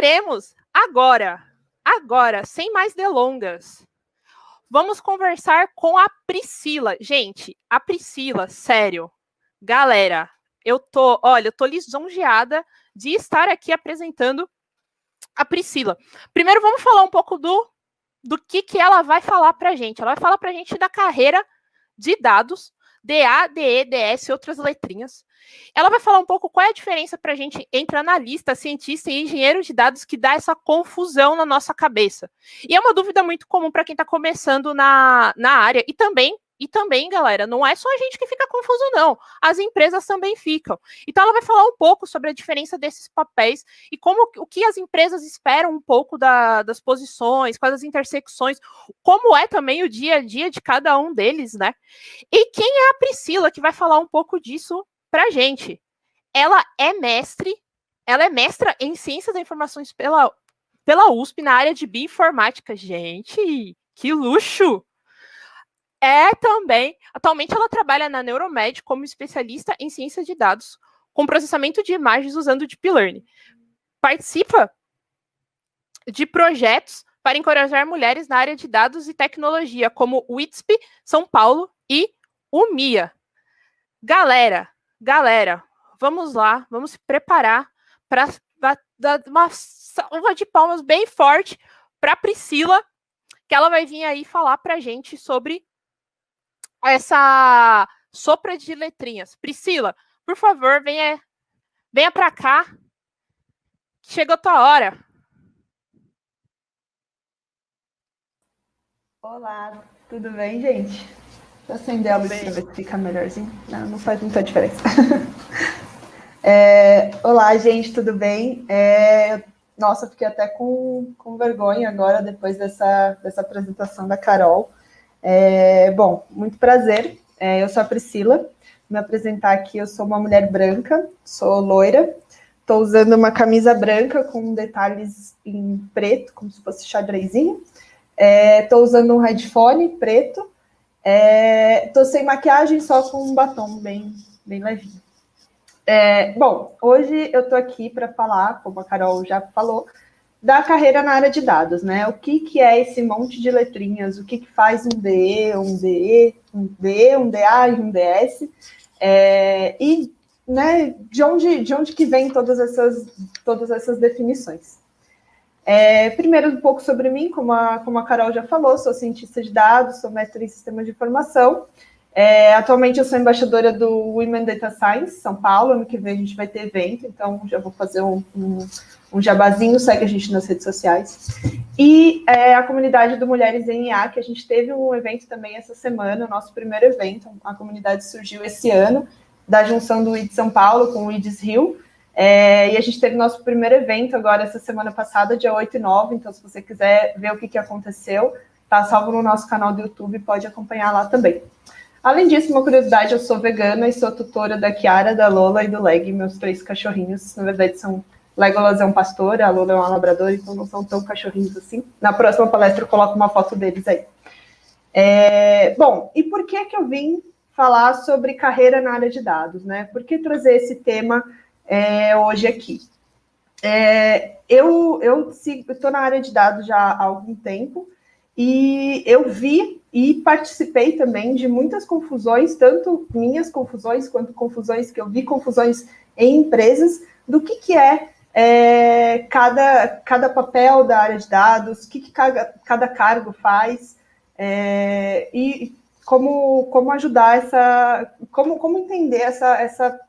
queremos agora, sem mais delongas, vamos conversar com a Priscila. Gente, a Priscila, sério, galera, eu tô lisonjeada de estar aqui apresentando a Priscila. Primeiro, vamos falar um pouco do que ela vai falar pra gente. Ela vai falar pra gente da carreira de dados, DA, DE, DS, outras letrinhas. Ela vai falar um pouco qual é a diferença para a gente entre analista, cientista e engenheiro de dados, que dá essa confusão na nossa cabeça. E é uma dúvida muito comum para quem está começando na área. E também, galera, não é só a gente que fica confuso, não. As empresas também ficam. Então, ela vai falar um pouco sobre a diferença desses papéis e o que as empresas esperam um pouco das posições, quais as intersecções, como é também o dia a dia de cada um deles, né? E quem é a Priscila que vai falar um pouco disso pra gente? Ela é mestra em Ciências da Informação pela USP na área de Bioinformática. Gente, que luxo! Atualmente ela trabalha na Neuromed como especialista em ciência de dados, com processamento de imagens usando Deep Learning. Participa de projetos para encorajar mulheres na área de dados e tecnologia, como o ITSP São Paulo e o MIA. Galera, vamos lá, vamos se preparar para dar uma salva de palmas bem forte para Priscila, que ela vai vir aí falar para a gente sobre essa sopa de letrinhas. Priscila, por favor, venha para cá, chegou a tua hora. Olá, tudo bem, gente? Vou acender a luz para ver se fica melhorzinho. Não faz muita diferença. Olá, gente, tudo bem? Nossa, fiquei até com vergonha agora, depois dessa apresentação da Carol. Bom, muito prazer. Eu sou a Priscila. Vou me apresentar aqui, eu sou uma mulher branca, sou loira. Estou usando uma camisa branca com detalhes em preto, como se fosse xadrezinho. Estou usando um headphone preto. Estou sem maquiagem, só com um batom bem levinho. Bom, hoje eu estou aqui para falar, como a Carol já falou, da carreira na área de dados, né? O que é esse monte de letrinhas, o que faz um DE, um DE, um DA e um DS, e né, de onde que vem todas essas definições. Primeiro, um pouco sobre mim, como a Carol já falou, sou cientista de dados, sou mestre em sistemas de informação. Atualmente eu sou embaixadora do Women Data Science São Paulo. Ano que vem a gente vai ter evento, então já vou fazer um jabazinho, segue a gente nas redes sociais. E a comunidade do Mulheres em IA, que a gente teve um evento também essa semana, o nosso primeiro evento. A comunidade surgiu esse ano, da junção do IDS São Paulo com o IDS Rio. E a gente teve nosso primeiro evento agora, essa semana passada, dia 8 e 9, então se você quiser ver o que aconteceu, tá salvo no nosso canal do YouTube, pode acompanhar lá também. Além disso, uma curiosidade, eu sou vegana e sou tutora da Kiara, da Lola e do Leg, meus 3 cachorrinhos. Na verdade, Legolas é um pastor, a Lola é uma labradora, então não são tão cachorrinhos assim. Na próxima palestra eu coloco uma foto deles aí. Bom, e por que eu vim falar sobre carreira na área de dados, né? Por que trazer esse tema hoje aqui? Eu estou na área de dados já há algum tempo, e eu vi e participei também de muitas confusões, tanto minhas confusões, quanto confusões que eu vi, confusões em empresas, do que cada papel da área de dados, o que cada cargo faz, e como ajudar como entender essa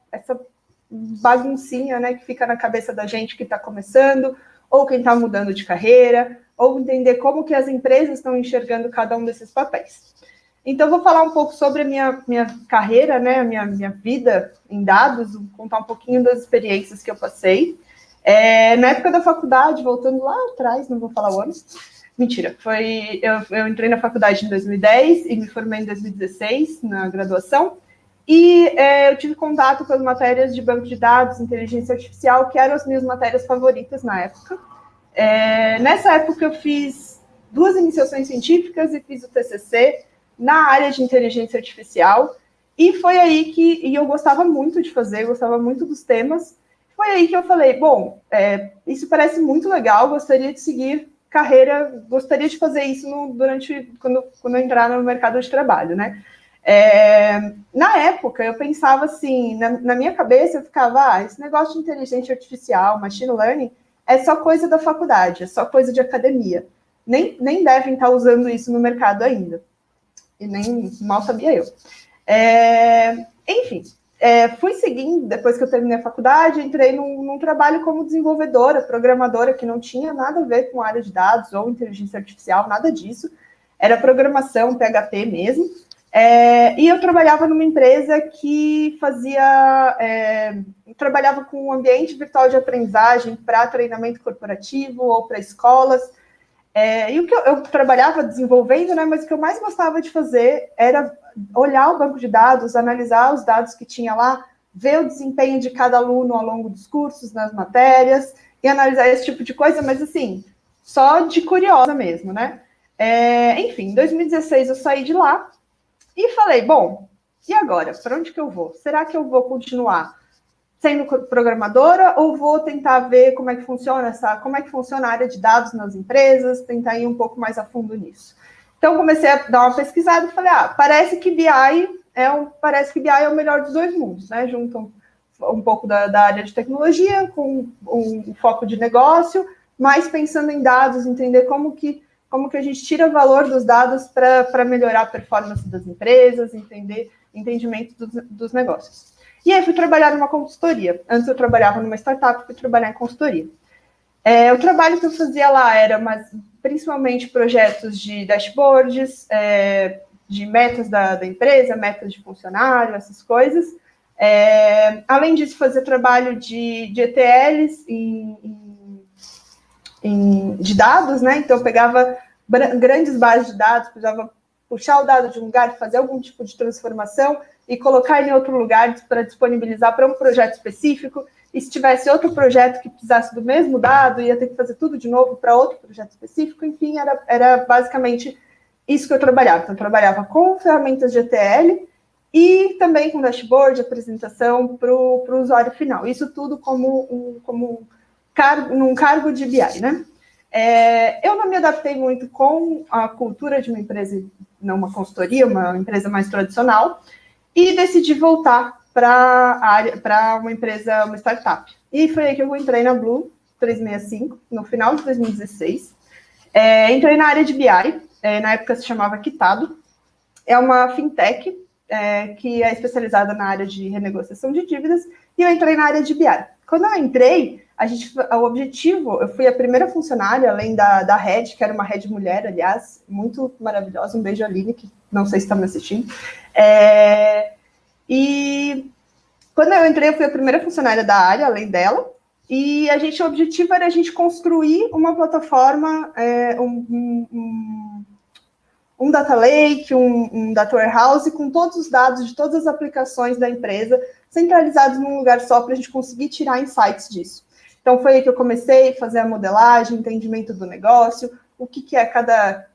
baguncinha, né, que fica na cabeça da gente que está começando, ou quem está mudando de carreira, ou entender como que as empresas estão enxergando cada um desses papéis. Então, vou falar um pouco sobre a minha carreira, né, a minha vida em dados, contar um pouquinho das experiências que eu passei. Na época da faculdade, voltando lá atrás, não vou falar o ano, mentira, eu entrei na faculdade em 2010 e me formei em 2016, na graduação, e eu tive contato com as matérias de banco de dados, inteligência artificial, que eram as minhas matérias favoritas na época. Nessa época eu fiz 2 iniciações científicas e fiz o TCC na área de inteligência artificial, e foi aí que eu gostava muito de fazer, eu gostava muito dos temas. foi aí que eu falei, bom, isso parece muito legal, gostaria de seguir carreira, gostaria de fazer isso quando eu entrar no mercado de trabalho, né? Na época, eu pensava assim, na minha cabeça, eu ficava, esse negócio de inteligência artificial, machine learning, é só coisa da faculdade, é só coisa de academia. Nem devem estar usando isso no mercado ainda. E nem mal sabia eu. Enfim, fui seguindo, depois que eu terminei a faculdade, entrei num trabalho como desenvolvedora, programadora, que não tinha nada a ver com área de dados ou inteligência artificial, nada disso. Era programação, PHP mesmo. E eu trabalhava numa empresa que trabalhava com um ambiente virtual de aprendizagem para treinamento corporativo ou para escolas. E o que eu trabalhava desenvolvendo, né, mas o que eu mais gostava de fazer era olhar o banco de dados, analisar os dados que tinha lá, ver o desempenho de cada aluno ao longo dos cursos, nas matérias, e analisar esse tipo de coisa, mas assim, só de curiosa mesmo, né? Enfim, em 2016 eu saí de lá e falei, bom, e agora? Para onde que eu vou? Será que eu vou continuar sendo programadora ou vou tentar ver como é que funciona a área de dados nas empresas, tentar ir um pouco mais a fundo nisso. Então, comecei a dar uma pesquisada e falei, parece que BI é o melhor dos dois mundos, né? Juntam um pouco da área de tecnologia com um foco de negócio, mas pensando em dados, entender como que a gente tira valor dos dados para melhorar a performance das empresas, entendimento dos negócios. E aí fui trabalhar numa consultoria. Antes eu trabalhava numa startup, fui trabalhar em consultoria. O trabalho que eu fazia lá era principalmente projetos de dashboards, de metas da empresa, metas de funcionário, essas coisas. Além disso, fazer trabalho de ETLs de dados, né? Então, eu pegava grandes bases de dados, precisava puxar o dado de um lugar, fazer algum tipo de transformação e colocar ele em outro lugar para disponibilizar para um projeto específico. E se tivesse outro projeto que precisasse do mesmo dado, ia ter que fazer tudo de novo para outro projeto específico. Enfim, era basicamente isso que eu trabalhava. Então, eu trabalhava com ferramentas de ETL e também com dashboard, apresentação para o usuário final. Isso tudo num cargo de BI, né? Eu não me adaptei muito com a cultura de uma empresa, não uma consultoria, uma empresa mais tradicional, e decidi voltar para uma empresa, uma startup. E foi aí que eu entrei na Blue 365, no final de 2016. Entrei na área de BI, na época se chamava Quitado. É uma fintech que é especializada na área de renegociação de dívidas, e eu entrei na área de BI. Quando eu entrei, o objetivo, eu fui a primeira funcionária, além da Red, que era uma Red mulher, aliás, muito maravilhosa, um beijo a Aline, que não sei se está me assistindo. E quando eu entrei, eu fui a primeira funcionária da área, além dela, e o objetivo era a gente construir uma plataforma, um data lake, um data warehouse com todos os dados de todas as aplicações da empresa centralizados num lugar só para a gente conseguir tirar insights disso. Então, foi aí que eu comecei a fazer a modelagem, entendimento do negócio, o que é cada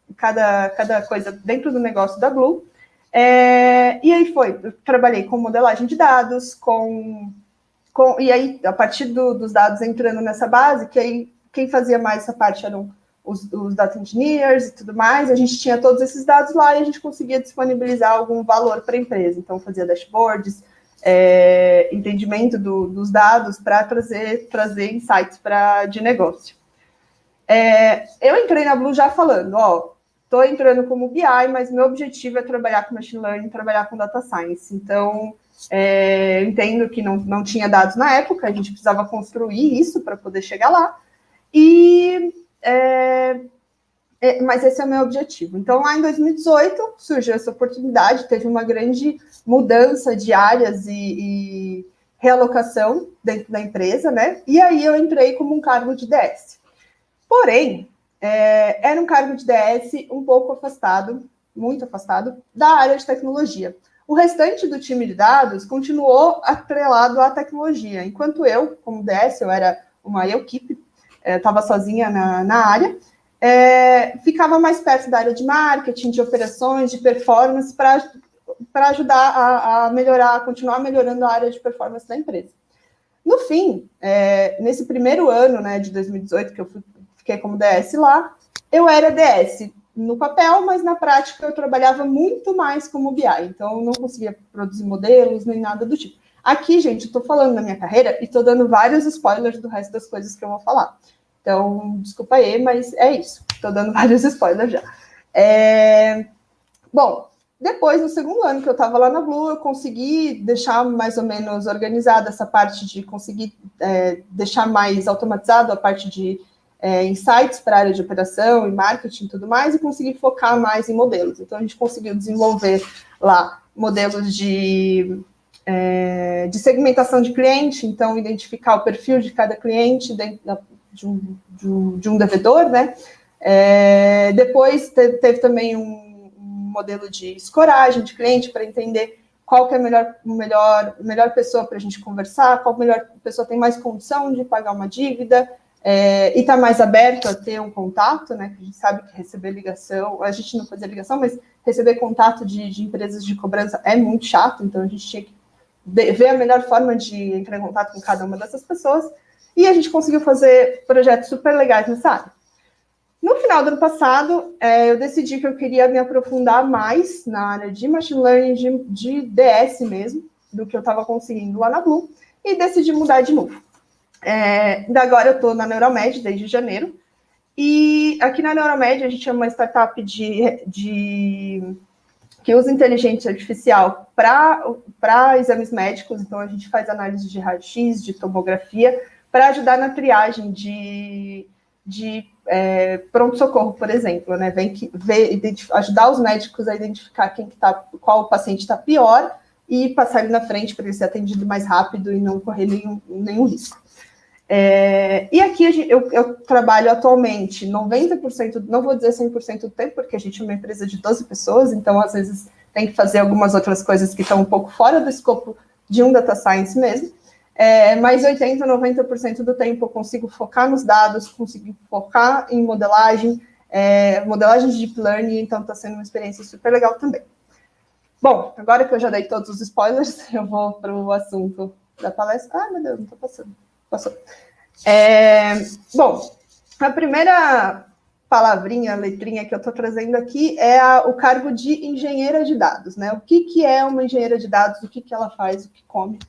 coisa dentro do negócio da Blue. E aí eu trabalhei com modelagem de dados, e aí, a partir dos dados entrando nessa base, que aí quem fazia mais essa parte eram os data engineers e tudo mais, a gente tinha todos esses dados lá e a gente conseguia disponibilizar algum valor para a empresa. Então, fazia dashboards, entendimento dos dados para trazer insights de negócio. Eu entrei na Blue já falando, estou entrando como BI, mas meu objetivo é trabalhar com Machine Learning, trabalhar com Data Science. Então, eu entendo que não tinha dados na época, a gente precisava construir isso para poder chegar lá, mas esse é o meu objetivo. Então, lá em 2018, surgiu essa oportunidade, teve uma grande mudança de áreas e realocação dentro da empresa, né? E aí eu entrei como um cargo de DS. Porém, era um cargo de DS um pouco afastado, muito afastado, da área de tecnologia. O restante do time de dados continuou atrelado à tecnologia, enquanto eu, como DS, eu era uma equipe, estava sozinha na área, ficava mais perto da área de marketing, de operações, de performance, para ajudar a melhorar, a continuar melhorando a área de performance da empresa. No fim, nesse primeiro ano, né, de 2018, que eu fiquei como DS lá, eu era DS no papel, mas na prática eu trabalhava muito mais como BI, então eu não conseguia produzir modelos nem nada do tipo. Aqui, gente, eu tô falando da minha carreira e tô dando vários spoilers do resto das coisas que eu vou falar. Então, desculpa aí, mas é isso. Tô dando vários spoilers já. Bom, depois, no segundo ano que eu estava lá na Blue, eu consegui deixar mais ou menos organizada essa parte de conseguir deixar mais automatizado a parte de insights para a área de operação e marketing e tudo mais, e conseguir focar mais em modelos. Então, a gente conseguiu desenvolver lá modelos de segmentação de cliente, então, identificar o perfil de cada cliente dentro de um devedor, né? Depois, teve também um modelo de escoragem de cliente para entender qual que é a melhor pessoa para a gente conversar, qual melhor pessoa tem mais condição de pagar uma dívida, e está mais aberto a ter um contato, né? A gente sabe que receber ligação, a gente não fazia ligação, mas receber contato de empresas de cobrança é muito chato, então a gente tinha que ver a melhor forma de entrar em contato com cada uma dessas pessoas, e a gente conseguiu fazer projetos super legais nessa área. No final do ano passado, eu decidi que eu queria me aprofundar mais na área de machine learning, de DS mesmo, do que eu estava conseguindo lá na Blue, e decidi mudar de novo. Agora eu estou na Neuromed desde janeiro, e aqui na Neuromed a gente é uma startup que usa inteligência artificial para exames médicos, então a gente faz análise de raio-x, de tomografia, para ajudar na triagem de pronto-socorro, por exemplo, né? Ajudar os médicos a identificar qual paciente está pior e passar ele na frente para ele ser atendido mais rápido e não correr nenhum risco. E aqui eu trabalho atualmente 90%, não vou dizer 100% do tempo, porque a gente é uma empresa de 12 pessoas, então às vezes tem que fazer algumas outras coisas que estão um pouco fora do escopo de um data science mesmo. Mas 80%, 90% do tempo eu consigo focar nos dados, consigo focar em modelagem de deep learning, então está sendo uma experiência super legal também. Bom, agora que eu já dei todos os spoilers, eu vou para o assunto da palestra. Ah, meu Deus, não estou passando. Passou. Bom, a primeira palavrinha, letrinha que eu estou trazendo aqui é o cargo de engenheira de dados, né? O que é uma engenheira de dados, o que ela faz, o que come.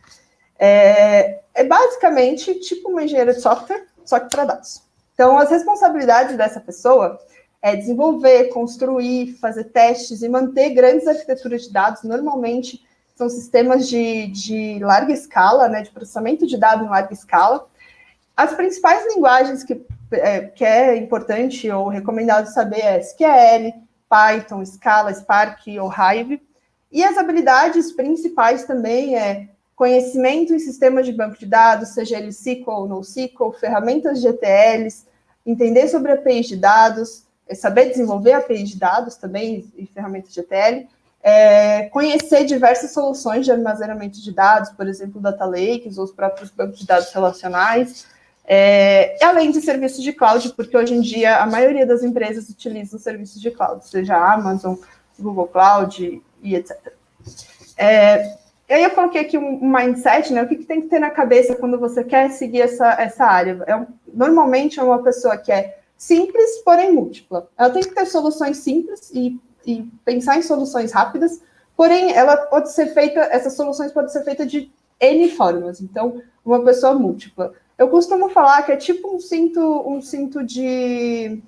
É basicamente tipo uma engenheira de software, só que para dados. Então, as responsabilidades dessa pessoa é desenvolver, construir, fazer testes e manter grandes arquiteturas de dados. Normalmente, são sistemas de larga escala, né, de processamento de dados em larga escala. As principais linguagens que é importante ou recomendado saber é SQL, Python, Scala, Spark ou Hive. E as habilidades principais também conhecimento em sistemas de banco de dados, seja ele SQL ou NoSQL, ferramentas de ETLs, entender sobre APIs de dados, saber desenvolver APIs de dados também e ferramentas de ETL, conhecer diversas soluções de armazenamento de dados, por exemplo, data lakes ou os próprios bancos de dados relacionais, além de serviços de cloud, porque hoje em dia a maioria das empresas utilizam serviços de cloud, seja Amazon, Google Cloud e etc. Eu coloquei aqui um mindset, né? O que tem que ter na cabeça quando você quer seguir essa área? Normalmente é uma pessoa que é simples, porém múltipla. Ela tem que ter soluções simples e pensar em soluções rápidas, porém essas soluções podem ser feitas de N formas. Então, uma pessoa múltipla. Eu costumo falar que é tipo um cinto de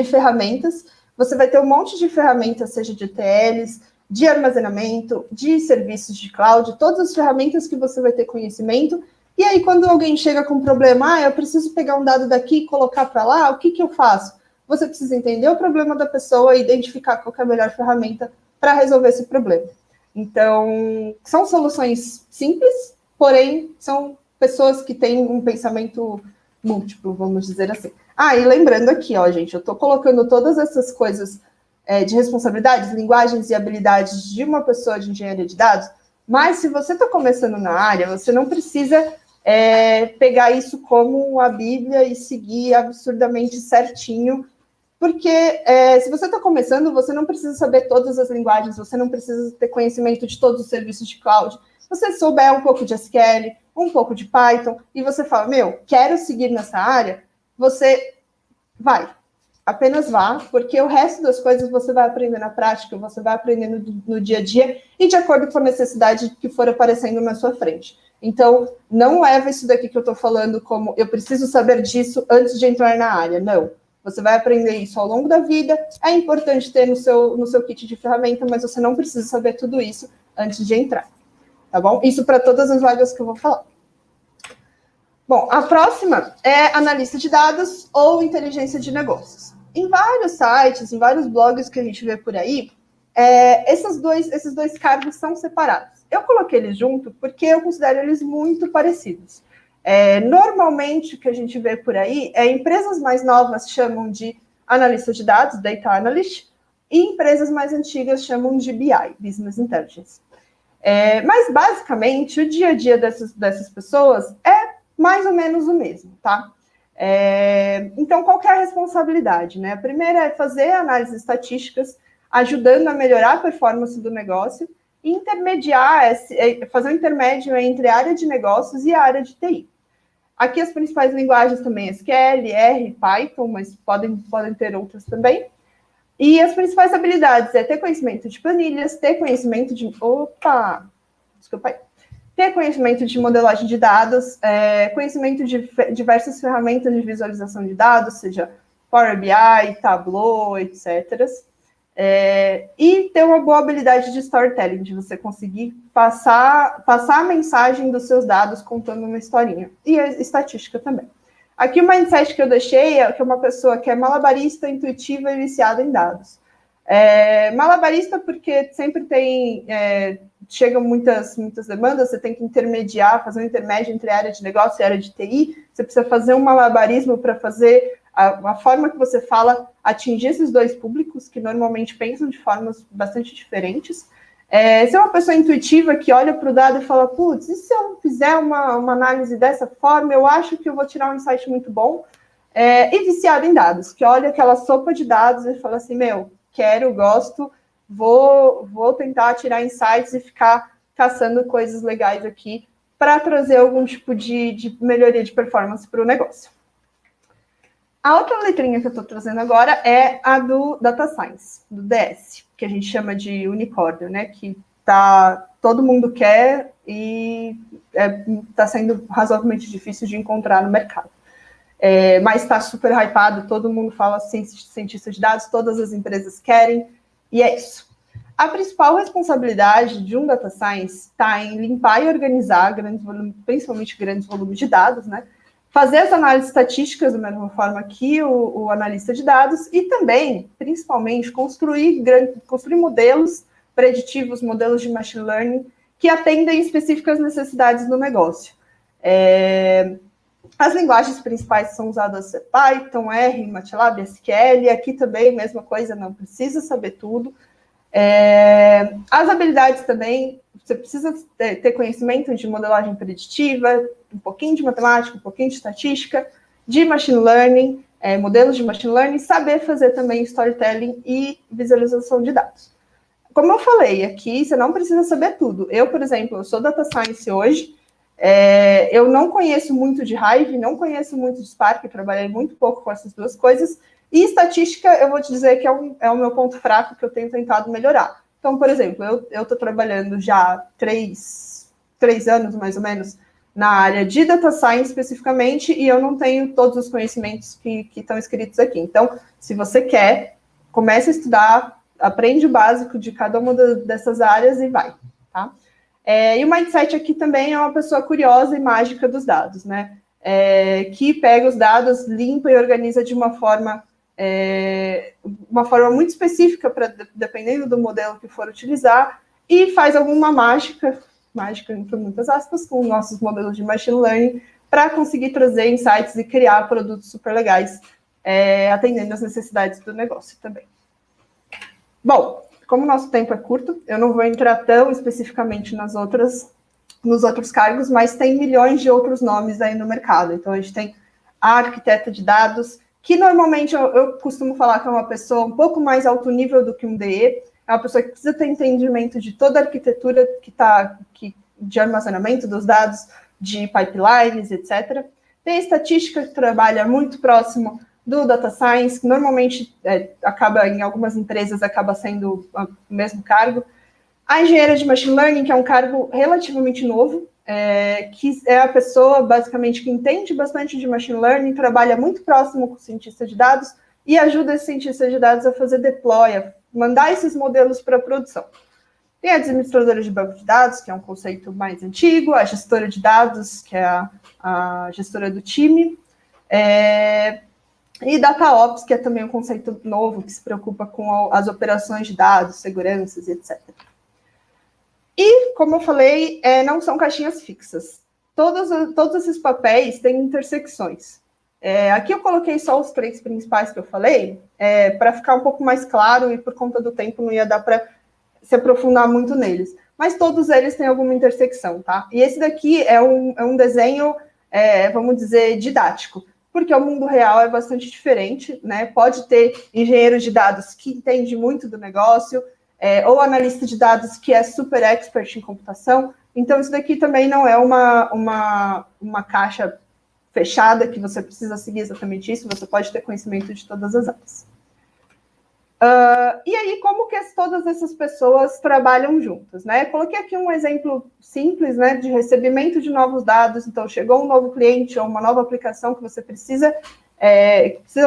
ferramentas. Você vai ter um monte de ferramentas, seja de ETLs, de armazenamento, de serviços de cloud, todas as ferramentas que você vai ter conhecimento. E aí, quando alguém chega com um problema, eu preciso pegar um dado daqui e colocar para lá, o que eu faço? Você precisa entender o problema da pessoa e identificar qual é a melhor ferramenta para resolver esse problema. Então, são soluções simples, porém, são pessoas que têm um pensamento múltiplo, vamos dizer assim. E lembrando aqui, gente, eu estou colocando todas essas coisas de responsabilidades, linguagens e habilidades de uma pessoa de engenharia de dados, mas se você está começando na área, você não precisa pegar isso como a Bíblia e seguir absurdamente certinho, porque se você está começando, você não precisa saber todas as linguagens, você não precisa ter conhecimento de todos os serviços de cloud. Se você souber um pouco de SQL, um pouco de Python, e você fala, meu, quero seguir nessa área, você vai. Apenas vá, porque o resto das coisas você vai aprender na prática, você vai aprender no dia a dia e de acordo com a necessidade que for aparecendo na sua frente. Então, não leva isso daqui que eu estou falando como eu preciso saber disso antes de entrar na área. Não. Você vai aprender isso ao longo da vida. É importante ter no seu kit de ferramenta, mas você não precisa saber tudo isso antes de entrar. Tá bom? Isso para todas as vagas que eu vou falar. Bom, a próxima é analista de dados ou inteligência de negócios. Em vários sites, em vários blogs que a gente vê por aí, esses dois cargos são separados. Eu coloquei eles junto porque eu considero eles muito parecidos. Normalmente, o que a gente vê por aí, empresas mais novas chamam de analista de dados, data analyst, e empresas mais antigas chamam de BI, business intelligence. Mas, basicamente, o dia a dia dessas pessoas é mais ou menos o mesmo, tá? Então, qual que é a responsabilidade, né? A primeira é fazer análises estatísticas, ajudando a melhorar a performance do negócio, e intermediar, fazer um intermédio entre a área de negócios e a área de TI. Aqui as principais linguagens também SQL, R, Python, mas podem ter outras também. E as principais habilidades é ter conhecimento de planilhas, ter conhecimento de... ter conhecimento de modelagem de dados, conhecimento de diversas ferramentas de visualização de dados, seja Power BI, Tableau, etc. E ter uma boa habilidade de storytelling, de você conseguir passar a mensagem dos seus dados contando uma historinha. E a estatística também. Aqui o mindset que eu deixei é que é uma pessoa que é malabarista, intuitiva e viciada em dados. Malabarista porque sempre chegam muitas demandas, você tem que intermediar, fazer um intermédio entre a área de negócio e a área de TI, você precisa fazer um malabarismo para fazer a forma que você fala atingir esses dois públicos, que normalmente pensam de formas bastante diferentes. Se é uma pessoa intuitiva que olha para o dado e fala, putz, e se eu fizer uma análise dessa forma, eu acho que eu vou tirar um insight muito bom. E viciado em dados, que olha aquela sopa de dados e fala assim, meu, quero, gosto, vou tentar tirar insights e ficar caçando coisas legais aqui para trazer algum tipo de melhoria de performance para o negócio. A outra letrinha que eu estou trazendo agora é a do Data Science, do DS, que a gente chama de unicórnio, né? Que todo mundo quer e está sendo razoavelmente difícil de encontrar no mercado. Mas está super hypado, todo mundo fala cientista de dados, todas as empresas querem, e é isso. A principal responsabilidade de um Data Science está em limpar e organizar principalmente grandes volumes de dados, né? Fazer as análises estatísticas da mesma forma que o analista de dados e também, principalmente, construir modelos preditivos, modelos de machine learning que atendem específicas necessidades do negócio. As linguagens principais são usadas Python, R, MATLAB, SQL. Aqui também, mesma coisa, não precisa saber tudo. As habilidades também, você precisa ter conhecimento de modelagem preditiva, um pouquinho de matemática, um pouquinho de estatística, de machine learning, modelos de machine learning, saber fazer também storytelling e visualização de dados. Como eu falei, aqui você não precisa saber tudo. Eu, por exemplo, eu sou Data Science hoje, eu não conheço muito de Hive, não conheço muito de Spark, trabalhei muito pouco com essas duas coisas, e estatística, eu vou te dizer que é o meu ponto fraco que eu tenho tentado melhorar. Então, por exemplo, eu estou trabalhando já há 3 anos, mais ou menos, na área de Data Science especificamente, e eu não tenho todos os conhecimentos que estão escritos aqui. Então, se você quer, comece a estudar, aprende o básico de cada uma dessas áreas e vai, tá? E o mindset aqui também é uma pessoa curiosa e mágica dos dados, né? Que pega os dados, limpa e organiza de uma forma muito específica, dependendo do modelo que for utilizar, e faz alguma mágica entre muitas aspas, com nossos modelos de machine learning, para conseguir trazer insights e criar produtos super legais, atendendo às necessidades do negócio também. Bom, como o nosso tempo é curto, eu não vou entrar tão especificamente nos outros cargos, mas tem milhões de outros nomes aí no mercado. Então, a gente tem a arquiteta de dados, que normalmente eu costumo falar que é uma pessoa um pouco mais alto nível do que um DE, é uma pessoa que precisa ter entendimento de toda a arquitetura de armazenamento dos dados, de pipelines, etc. Tem estatística, que trabalha muito próximo do data science, que normalmente acaba, em algumas empresas, acaba sendo o mesmo cargo. A engenheira de machine learning, que é um cargo relativamente novo, que é a pessoa, basicamente, que entende bastante de machine learning, trabalha muito próximo com o cientista de dados e ajuda esse cientista de dados a fazer deploy, a mandar esses modelos para a produção. Tem a administradora de banco de dados, que é um conceito mais antigo, a gestora de dados, que é a gestora do time, e DataOps, que é também um conceito novo, que se preocupa com as operações de dados, seguranças, etc. E, como eu falei, não são caixinhas fixas. Todos esses papéis têm intersecções. Aqui eu coloquei só os 3 principais que eu falei, para ficar um pouco mais claro, e por conta do tempo não ia dar para se aprofundar muito neles. Mas todos eles têm alguma intersecção, tá? E esse daqui é um desenho, vamos dizer, didático, porque o mundo real é bastante diferente, né? Pode ter engenheiro de dados que entende muito do negócio, ou analista de dados que é super expert em computação. Então, isso daqui também não é uma caixa fechada que você precisa seguir exatamente isso, você pode ter conhecimento de todas as áreas. E aí, como que todas essas pessoas trabalham juntas, né? Coloquei aqui um exemplo simples, né, de recebimento de novos dados. Então, chegou um novo cliente ou uma nova aplicação que você precisa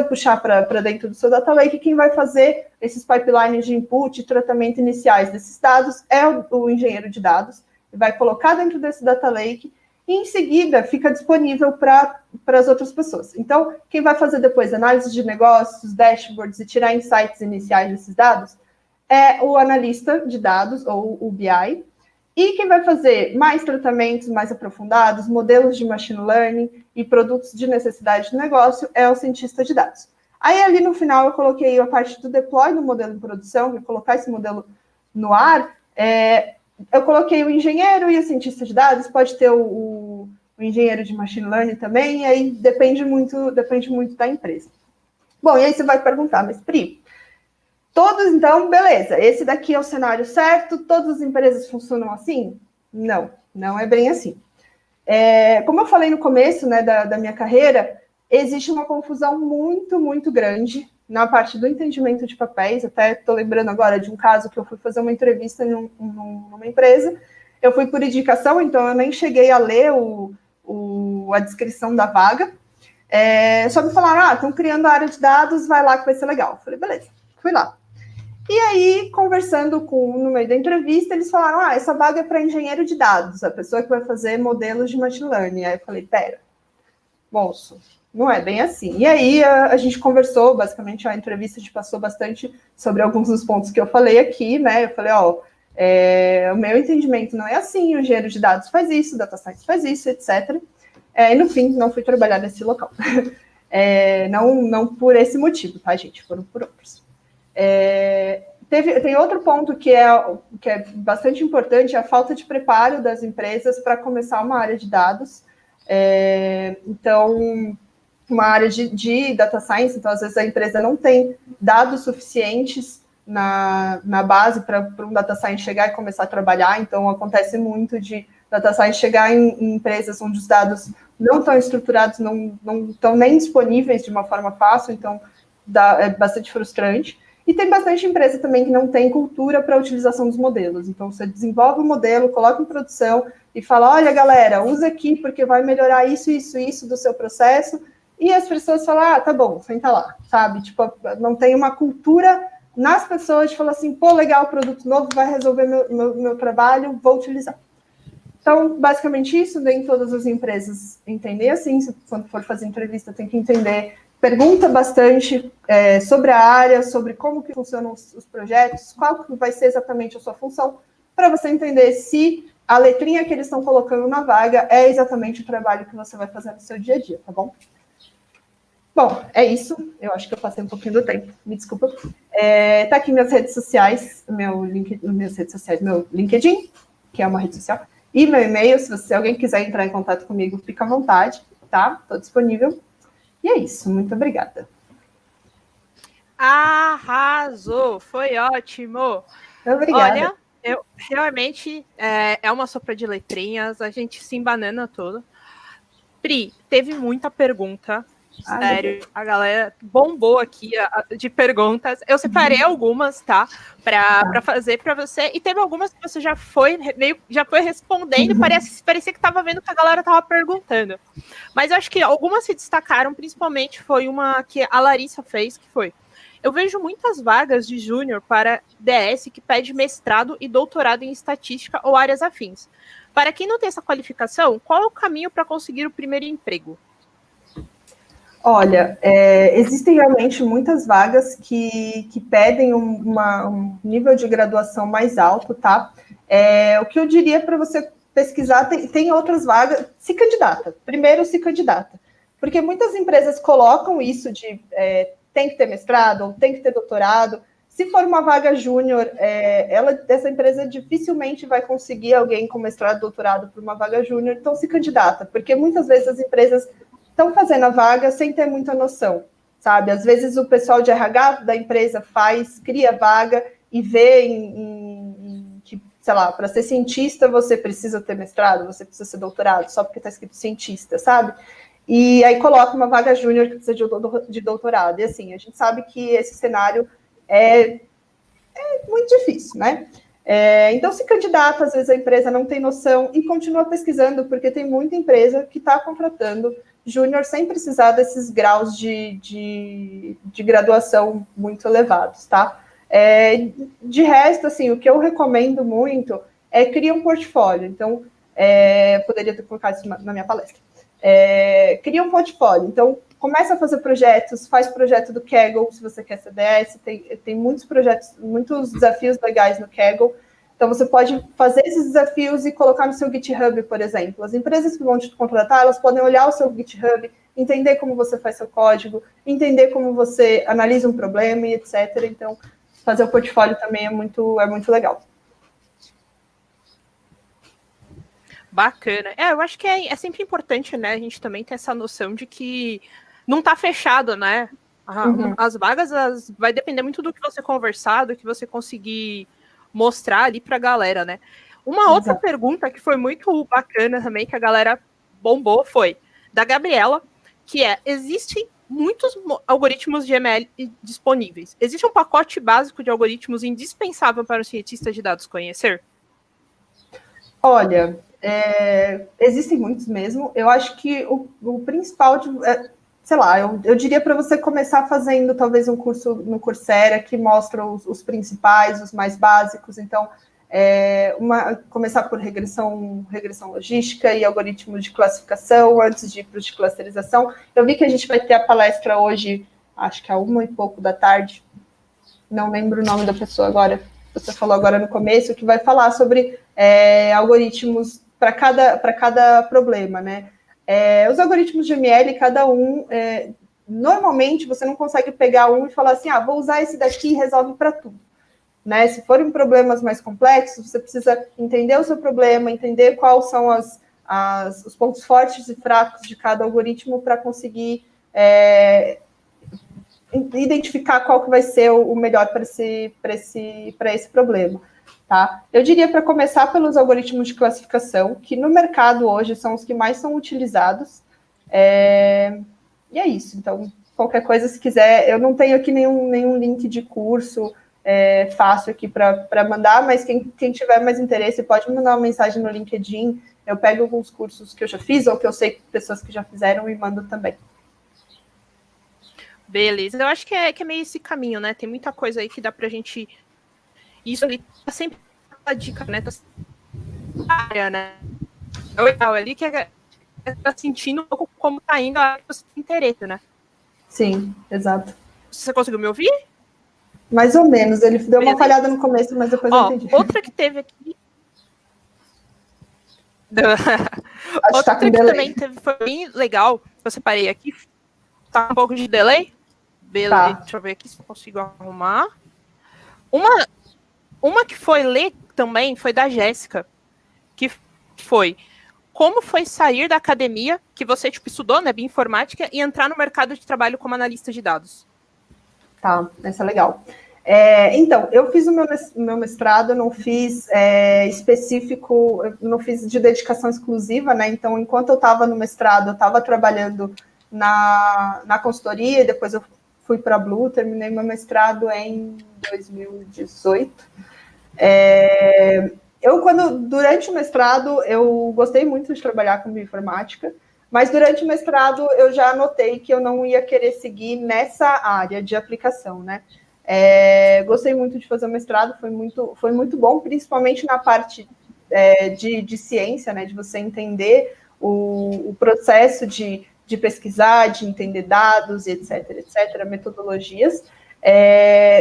puxar para dentro do seu data lake. Quem vai fazer esses pipelines de input e tratamento iniciais desses dados é o engenheiro de dados. Ele vai colocar dentro desse data lake e, em seguida, fica disponível para as outras pessoas. Então, quem vai fazer depois análise de negócios, dashboards e tirar insights iniciais desses dados é o analista de dados, ou o BI. E quem vai fazer mais tratamentos mais aprofundados, modelos de machine learning e produtos de necessidade de negócio é o cientista de dados. Aí, ali no final, eu coloquei a parte do deploy do modelo em produção, que é colocar esse modelo no ar. Eu coloquei o engenheiro e o cientista de dados, pode ter o engenheiro de machine learning também, e aí depende muito da empresa. Bom, e aí você vai perguntar, mas Pri, todos, então, beleza, esse daqui é o cenário certo, todas as empresas funcionam assim? Não, não é bem assim. Como eu falei no começo, né, da minha carreira, existe uma confusão muito, muito grande na parte do entendimento de papéis. Até estou lembrando agora de um caso que eu fui fazer uma entrevista numa empresa. Eu fui por indicação, então eu nem cheguei a ler a descrição da vaga. Só me falaram, estão criando a área de dados, vai lá que vai ser legal. Eu falei, beleza, fui lá. E aí, conversando no meio da entrevista, eles falaram, essa vaga é para engenheiro de dados, a pessoa que vai fazer modelos de machine learning. Aí eu falei, pera, moço, não é bem assim. E aí a gente conversou, basicamente a entrevista a gente passou bastante sobre alguns dos pontos que eu falei aqui, né? Eu falei, o meu entendimento não é assim, o engenheiro de dados faz isso, o data science faz isso, etc. E no fim, não fui trabalhar nesse local. Não por esse motivo, tá, gente? Foram por outros. Tem outro ponto que é bastante importante, a falta de preparo das empresas para começar uma área de dados. Então, uma área de data science, então às vezes a empresa não tem dados suficientes na base para um data science chegar e começar a trabalhar. Então, acontece muito de data science chegar em empresas onde os dados não estão estruturados, não estão nem disponíveis de uma forma fácil, então é bastante frustrante. E tem bastante empresa também que não tem cultura para a utilização dos modelos. Então, você desenvolve o modelo, coloca em produção e fala, olha, galera, usa aqui porque vai melhorar isso, isso, isso do seu processo. E as pessoas falam, tá bom, senta lá, sabe? Tipo, não tem uma cultura nas pessoas de falar assim, pô, legal, produto novo, vai resolver meu trabalho, vou utilizar. Então, basicamente isso, nem todas as empresas entendem assim. Quando for fazer entrevista, tem que entender. Pergunta bastante sobre a área, sobre como que funcionam os projetos, qual que vai ser exatamente a sua função, para você entender se a letrinha que eles estão colocando na vaga é exatamente o trabalho que você vai fazer no seu dia a dia, tá bom? Bom, é isso. Eu acho que eu passei um pouquinho do tempo. Me desculpa. Tá aqui minhas redes sociais, meu LinkedIn, que é uma rede social, e meu e-mail. Se alguém quiser entrar em contato comigo, fica à vontade, tá? Estou disponível. E é isso. Muito obrigada. Arrasou! Foi ótimo! Obrigada. Olha, Realmente é uma sopa de letrinhas, a gente se embanana todo. Pri, teve muita pergunta. Sério, a galera bombou aqui de perguntas. Eu separei algumas, tá? Para fazer para você. E teve algumas que você já foi respondendo. Parecia que tava vendo que a galera tava perguntando. Mas eu acho que algumas se destacaram, principalmente foi uma que a Larissa fez, que foi: eu vejo muitas vagas de júnior para DS que pede mestrado e doutorado em estatística ou áreas afins. Para quem não tem essa qualificação, qual é o caminho para conseguir o primeiro emprego? Olha, existem realmente muitas vagas que pedem um nível de graduação mais alto, tá? O que eu diria para você pesquisar, tem outras vagas, se candidata. Primeiro, se candidata. Porque muitas empresas colocam isso de tem que ter mestrado ou tem que ter doutorado. Se for uma vaga júnior, essa empresa dificilmente vai conseguir alguém com mestrado e doutorado para uma vaga júnior, então se candidata, porque muitas vezes as empresas estão fazendo a vaga sem ter muita noção, sabe? Às vezes o pessoal de RH da empresa cria vaga e vê que, sei lá, para ser cientista você precisa ter mestrado, você precisa ser doutorado, só porque está escrito cientista, sabe? E aí coloca uma vaga júnior que precisa de doutorado. E assim, a gente sabe que esse cenário é muito difícil, né? Então, se candidata, às vezes a empresa não tem noção e continua pesquisando, porque tem muita empresa que está contratando júnior sem precisar desses graus de graduação muito elevados, tá? De resto, assim, o que eu recomendo muito é criar um portfólio. Então, poderia ter colocado isso na minha palestra. Cria um portfólio. Então, começa a fazer projetos, faz projeto do Kaggle, se você quer CDS, tem muitos projetos, muitos desafios legais no Kaggle. Então, você pode fazer esses desafios e colocar no seu GitHub, por exemplo. As empresas que vão te contratar, elas podem olhar o seu GitHub, entender como você faz seu código, entender como você analisa um problema e etc. Então, fazer o portfólio também é muito legal. Bacana. Eu acho que é sempre importante, né, a gente também ter essa noção de que não está fechado, né? As vagas vai depender muito do que você conversar, do que você conseguir mostrar ali para a galera, né? Uma outra pergunta que foi muito bacana também, que a galera bombou, foi da Gabriela, que existem muitos algoritmos de ML disponíveis. Existe um pacote básico de algoritmos indispensável para o cientista de dados conhecer? Olha, existem muitos mesmo. Eu acho que o principal, sei lá, eu diria para você começar fazendo talvez um curso no Coursera que mostra os principais, os mais básicos. Então, começar por regressão logística e algoritmos de classificação antes de ir para os de clusterização. Eu vi que a gente vai ter a palestra hoje, acho que 1 e pouco da tarde. Não lembro o nome da pessoa agora. Você falou agora no começo, que vai falar sobre algoritmos para cada problema, né? Os algoritmos de ML, cada um, normalmente você não consegue pegar um e falar assim, vou usar esse daqui e resolve para tudo. Né? Se forem problemas mais complexos, você precisa entender o seu problema, entender quais são os pontos fortes e fracos de cada algoritmo para conseguir identificar qual que vai ser o melhor para esse problema. Tá? Eu diria para começar pelos algoritmos de classificação, que no mercado hoje são os que mais são utilizados. E é isso. Então, qualquer coisa, se quiser, eu não tenho aqui nenhum link de curso fácil aqui para mandar, mas quem tiver mais interesse pode mandar uma mensagem no LinkedIn. Eu pego alguns cursos que eu já fiz ou que eu sei pessoas que já fizeram e mando também. Beleza, eu acho que é meio esse caminho, né? Tem muita coisa aí que dá pra gente. Isso ali tá sempre a dica, né? Né? É legal ali que tá sentindo um pouco como tá indo a você tem interesse, né? Sim, exato. Você conseguiu me ouvir? Mais ou menos, ele deu uma falhada no começo, mas depois eu entendi. Outra que teve aqui. Outra que também foi bem legal, que eu separei aqui. Tá um pouco de delay? Beleza, tá. Deixa eu ver aqui se eu consigo arrumar. Uma que foi ler também foi da Jéssica, que foi como foi sair da academia, que você estudou, né, bioinformática, e entrar no mercado de trabalho como analista de dados. Tá, essa é legal. Então, eu fiz o meu mestrado, não fiz específico, não fiz de dedicação exclusiva, né? Então, enquanto eu estava no mestrado, eu estava trabalhando na consultoria, e depois eu fui para a Blue, terminei meu mestrado em 2018. Durante o mestrado, eu gostei muito de trabalhar com bioinformática, mas durante o mestrado eu já notei que eu não ia querer seguir nessa área de aplicação, né? Gostei muito de fazer o mestrado, foi muito bom, principalmente na parte de ciência, né? De você entender o processo de pesquisar, de entender dados, etc., metodologias.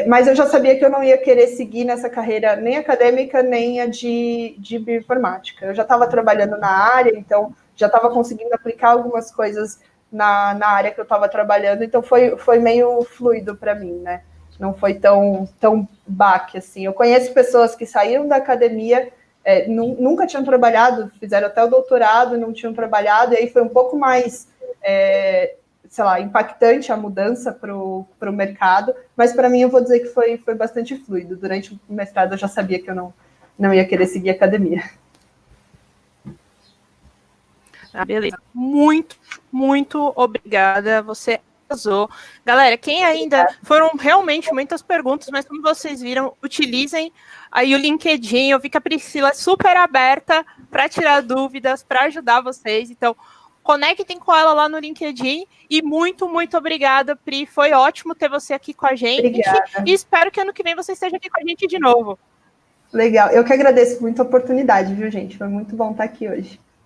Mas eu já sabia que eu não ia querer seguir nessa carreira nem acadêmica, nem a de bioinformática. Eu já estava trabalhando na área, então já estava conseguindo aplicar algumas coisas na área que eu estava trabalhando, então foi meio fluido para mim, né? Não foi tão baque, assim. Eu conheço pessoas que saíram da academia, nunca tinham trabalhado, fizeram até o doutorado, não tinham trabalhado, e aí foi um pouco mais, sei lá, impactante a mudança para o mercado, mas para mim eu vou dizer que foi bastante fluido. Durante o mestrado eu já sabia que eu não ia querer seguir academia. Beleza. Muito, muito obrigada. Você arrasou. Galera, quem ainda... Foram realmente muitas perguntas, mas como vocês viram, utilizem aí o LinkedIn. Eu vi que a Priscila é super aberta para tirar dúvidas, para ajudar vocês. Então, conectem com ela lá no LinkedIn. E muito, muito obrigada, Pri. Foi ótimo ter você aqui com a gente. Obrigada. E espero que ano que vem você esteja aqui com a gente de novo. Legal. Eu que agradeço muito a oportunidade, viu, gente? Foi muito bom estar aqui hoje.